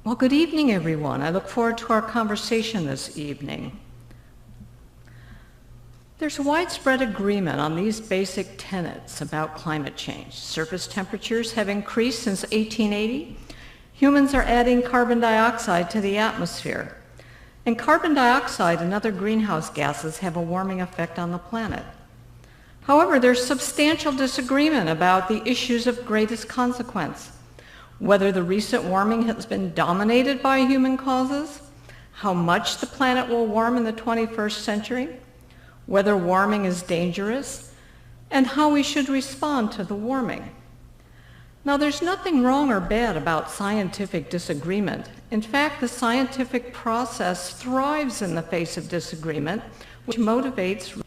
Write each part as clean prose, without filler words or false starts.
Well, good evening, everyone. I look forward to our conversation this evening. There's widespread agreement on these basic tenets about climate change. Surface temperatures have increased since 1880. Humans are adding carbon dioxide to the atmosphere. And carbon dioxide and other greenhouse gases have a warming effect on the planet. However, there's substantial disagreement about the issues of greatest consequence. Whether the recent warming has been dominated by human causes, how much the planet will warm in the 21st century, whether warming is dangerous, and how we should respond to the warming. Now, there's nothing wrong or bad about scientific disagreement. In fact, the scientific process thrives in the face of disagreement, which motivates.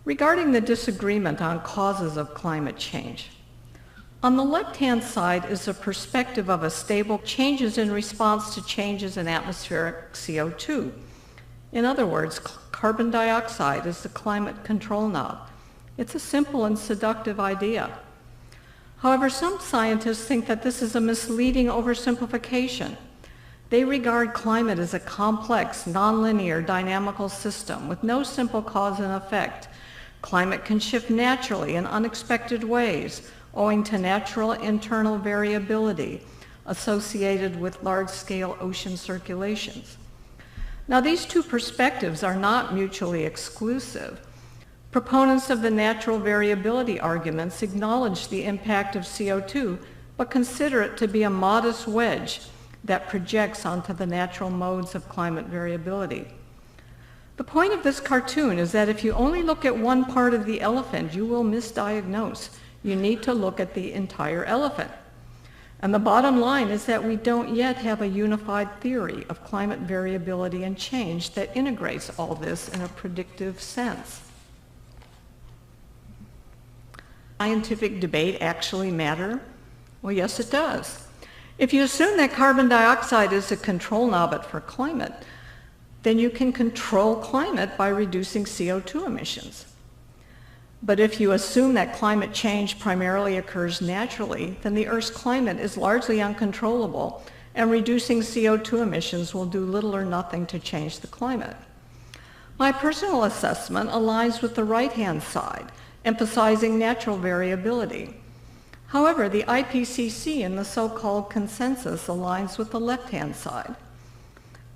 Regarding the disagreement on causes of climate change, on the left-hand side is a perspective of a stable changes in response to changes in atmospheric CO2. In other words, carbon dioxide is the climate control knob. It's a simple and seductive idea. However, some scientists think that this is a misleading oversimplification. They regard climate as a complex, nonlinear, dynamical system with no simple cause and effect. Climate can shift naturally in unexpected ways, owing to natural internal variability associated with large-scale ocean circulations. Now, these two perspectives are not mutually exclusive. Proponents of the natural variability arguments acknowledge the impact of CO2, but consider it to be a modest wedge that projects onto the natural modes of climate variability. The point of this cartoon is that if you only look at one part of the elephant, you will misdiagnose. You need to look at the entire elephant. And the bottom line is that we don't yet have a unified theory of climate variability and change that integrates all this in a predictive sense. Scientific debate actually matter? Well, yes, it does. If you assume that carbon dioxide is a control knob for climate, then you can control climate by reducing CO2 emissions. But if you assume that climate change primarily occurs naturally, then the Earth's climate is largely uncontrollable, and reducing CO2 emissions will do little or nothing to change the climate. My personal assessment aligns with the right-hand side, emphasizing natural variability. However, the IPCC and the so-called consensus aligns with the left-hand side.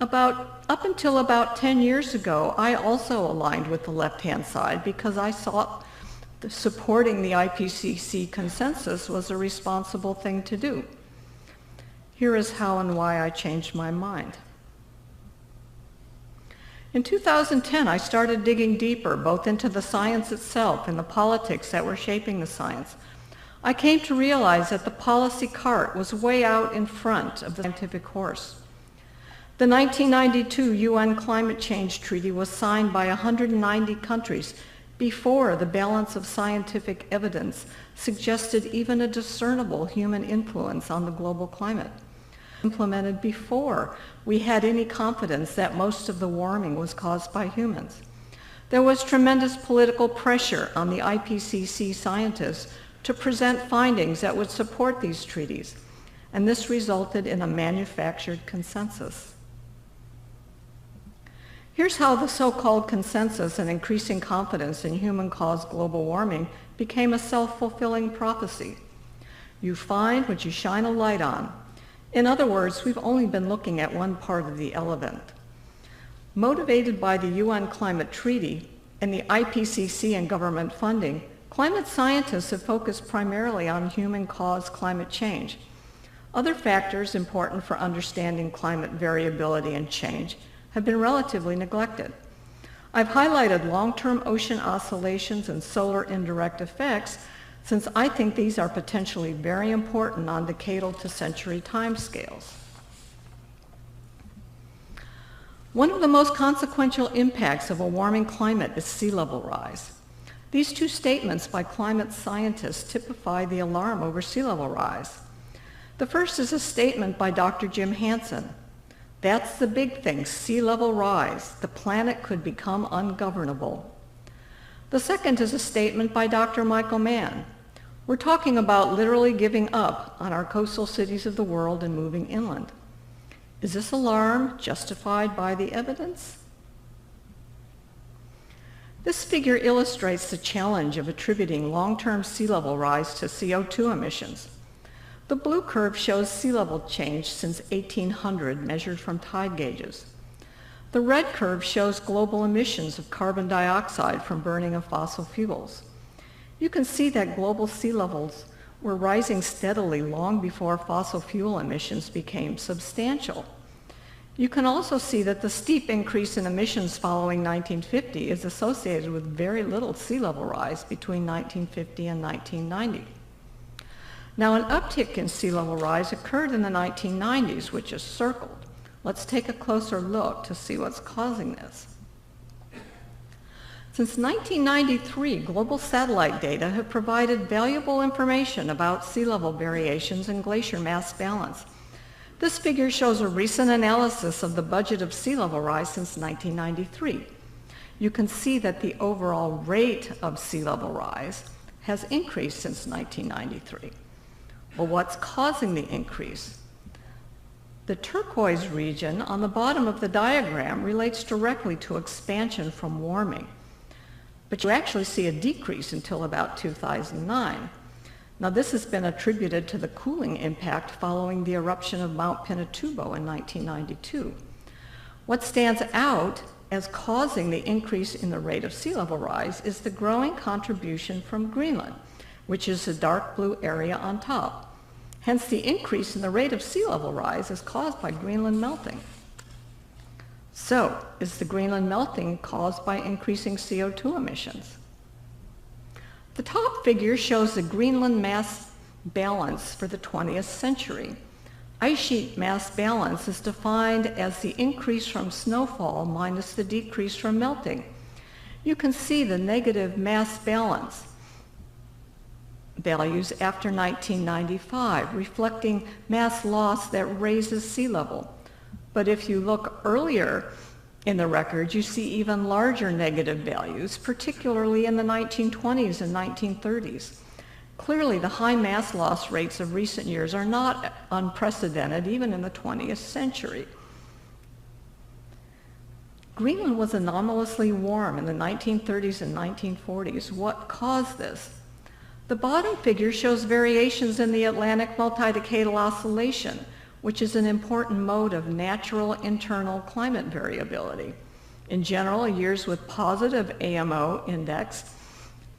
Up until about 10 years ago, I also aligned with the left-hand side because I thought supporting the IPCC consensus was a responsible thing to do. Here is how and why I changed my mind. In 2010, I started digging deeper, both into the science itself and the politics that were shaping the science. I came to realize that the policy cart was way out in front of the scientific horse. The 1992 UN Climate Change Treaty was signed by 190 countries before the balance of scientific evidence suggested even a discernible human influence on the global climate. Implemented before we had any confidence that most of the warming was caused by humans. There was tremendous political pressure on the IPCC scientists to present findings that would support these treaties, and this resulted in a manufactured consensus. Here's how the so-called consensus and increasing confidence in human-caused global warming became a self-fulfilling prophecy. You find what you shine a light on. In other words, we've only been looking at one part of the elephant. Motivated by the UN Climate Treaty and the IPCC and government funding, climate scientists have focused primarily on human-caused climate change. Other factors important for understanding climate variability and change have been relatively neglected. I've highlighted long-term ocean oscillations and solar indirect effects since I think these are potentially very important on decadal to century timescales. One of the most consequential impacts of a warming climate is sea level rise. These two statements by climate scientists typify the alarm over sea level rise. The first is a statement by Dr. Jim Hansen. That's the big thing, sea level rise. The planet could become ungovernable. The second is a statement by Dr. Michael Mann. We're talking about literally giving up on our coastal cities of the world and moving inland. Is this alarm justified by the evidence? This figure illustrates the challenge of attributing long-term sea level rise to CO2 emissions. The blue curve shows sea level change since 1800 measured from tide gauges. The red curve shows global emissions of carbon dioxide from burning of fossil fuels. You can see that global sea levels were rising steadily long before fossil fuel emissions became substantial. You can also see that the steep increase in emissions following 1950 is associated with very little sea level rise between 1950 and 1990. Now, an uptick in sea level rise occurred in the 1990s, which is circled. Let's take a closer look to see what's causing this. Since 1993, global satellite data have provided valuable information about sea level variations and glacier mass balance. This figure shows a recent analysis of the budget of sea level rise since 1993. You can see that the overall rate of sea level rise has increased since 1993. Well, what's causing the increase? The turquoise region on the bottom of the diagram relates directly to expansion from warming, but you actually see a decrease until about 2009. Now, this has been attributed to the cooling impact following the eruption of Mount Pinatubo in 1992. What stands out as causing the increase in the rate of sea level rise is the growing contribution from Greenland, which is the dark blue area on top. Hence, the increase in the rate of sea level rise is caused by Greenland melting. So, is the Greenland melting caused by increasing CO2 emissions? The top figure shows the Greenland mass balance for the 20th century. Ice sheet mass balance is defined as the increase from snowfall minus the decrease from melting. You can see the negative mass balance values after 1995, reflecting mass loss that raises sea level. But if you look earlier in the record, you see even larger negative values, particularly in the 1920s and 1930s. Clearly, the high mass loss rates of recent years are not unprecedented, even in the 20th century. Greenland was anomalously warm in the 1930s and 1940s. What caused this? The bottom figure shows variations in the Atlantic multidecadal oscillation, which is an important mode of natural internal climate variability. In general, years with positive AMO index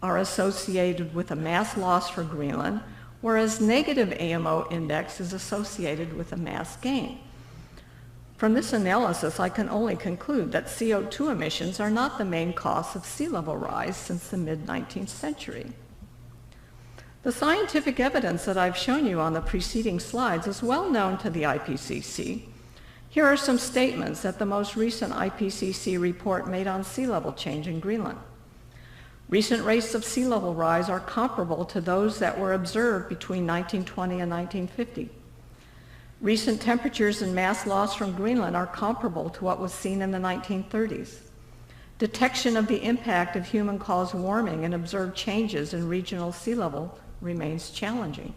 are associated with a mass loss for Greenland, whereas negative AMO index is associated with a mass gain. From this analysis, I can only conclude that CO2 emissions are not the main cause of sea level rise since the mid-19th century. The scientific evidence that I've shown you on the preceding slides is well known to the IPCC. Here are some statements that the most recent IPCC report made on sea level change in Greenland. Recent rates of sea level rise are comparable to those that were observed between 1920 and 1950. Recent temperatures and mass loss from Greenland are comparable to what was seen in the 1930s. Detection of the impact of human-caused warming and observed changes in regional sea level remains challenging.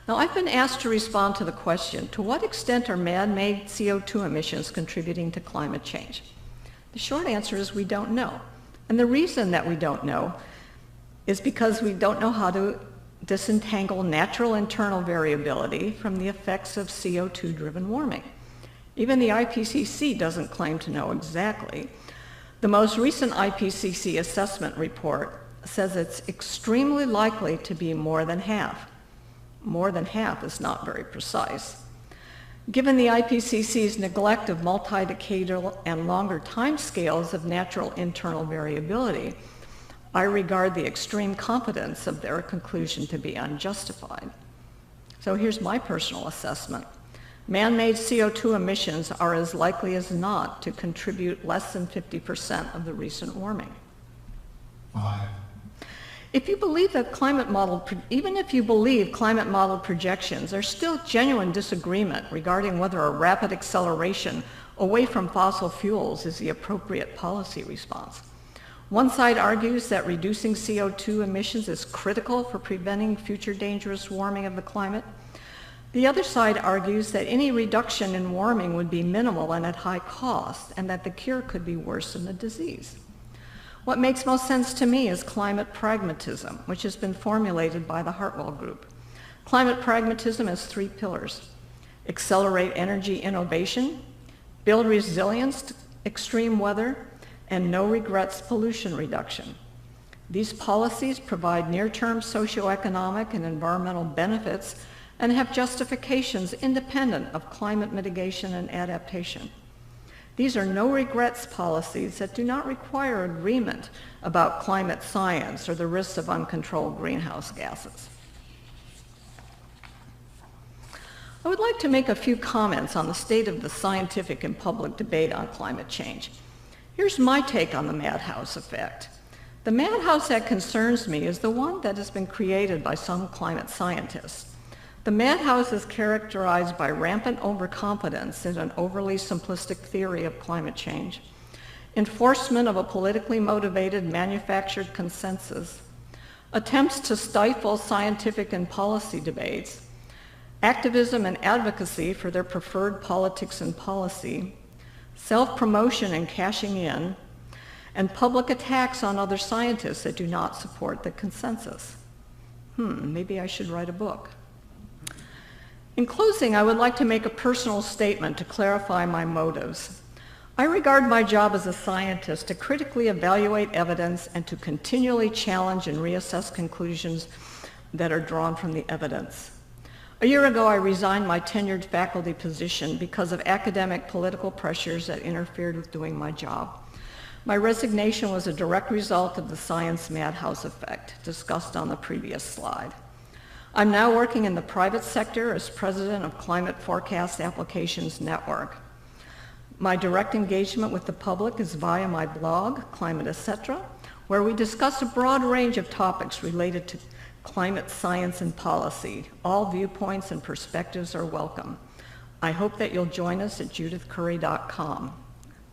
Now, I've been asked to respond to the question, to what extent are man-made CO2 emissions contributing to climate change? The short answer is we don't know. And the reason that we don't know is because we don't know how to disentangle natural internal variability from the effects of CO2-driven warming. Even the IPCC doesn't claim to know exactly. The most recent IPCC assessment report says it's extremely likely to be more than half. More than half is not very precise. Given the IPCC's neglect of multi-decadal and longer timescales of natural internal variability, I regard the extreme confidence of their conclusion to be unjustified. So here's my personal assessment. Man-made CO2 emissions are as likely as not to contribute less than 50% of the recent warming. 5. If you believe that even if you believe climate model projections, there's still genuine disagreement regarding whether a rapid acceleration away from fossil fuels is the appropriate policy response. One side argues that reducing CO2 emissions is critical for preventing future dangerous warming of the climate. The other side argues that any reduction in warming would be minimal and at high cost, and that the cure could be worse than the disease. What makes most sense to me is climate pragmatism, which has been formulated by the Hartwell Group. Climate pragmatism has 3 pillars: accelerate energy innovation, build resilience to extreme weather, and no regrets pollution reduction. These policies provide near-term socioeconomic and environmental benefits and have justifications independent of climate mitigation and adaptation. These are no-regrets policies that do not require agreement about climate science or the risks of uncontrolled greenhouse gases. I would like to make a few comments on the state of the scientific and public debate on climate change. Here's my take on the madhouse effect. The madhouse that concerns me is the one that has been created by some climate scientists. The madhouse is characterized by rampant overconfidence in an overly simplistic theory of climate change, enforcement of a politically motivated manufactured consensus, attempts to stifle scientific and policy debates, activism and advocacy for their preferred politics and policy, self-promotion and cashing in, and public attacks on other scientists that do not support the consensus. Maybe I should write a book. In closing, I would like to make a personal statement to clarify my motives. I regard my job as a scientist to critically evaluate evidence and to continually challenge and reassess conclusions that are drawn from the evidence. A year ago, I resigned my tenured faculty position because of academic political pressures that interfered with doing my job. My resignation was a direct result of the science madhouse effect discussed on the previous slide. I'm now working in the private sector as president of Climate Forecast Applications Network. My direct engagement with the public is via my blog, Climate Etc., where we discuss a broad range of topics related to climate science and policy. All viewpoints and perspectives are welcome. I hope that you'll join us at judithcurry.com.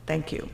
Thank you.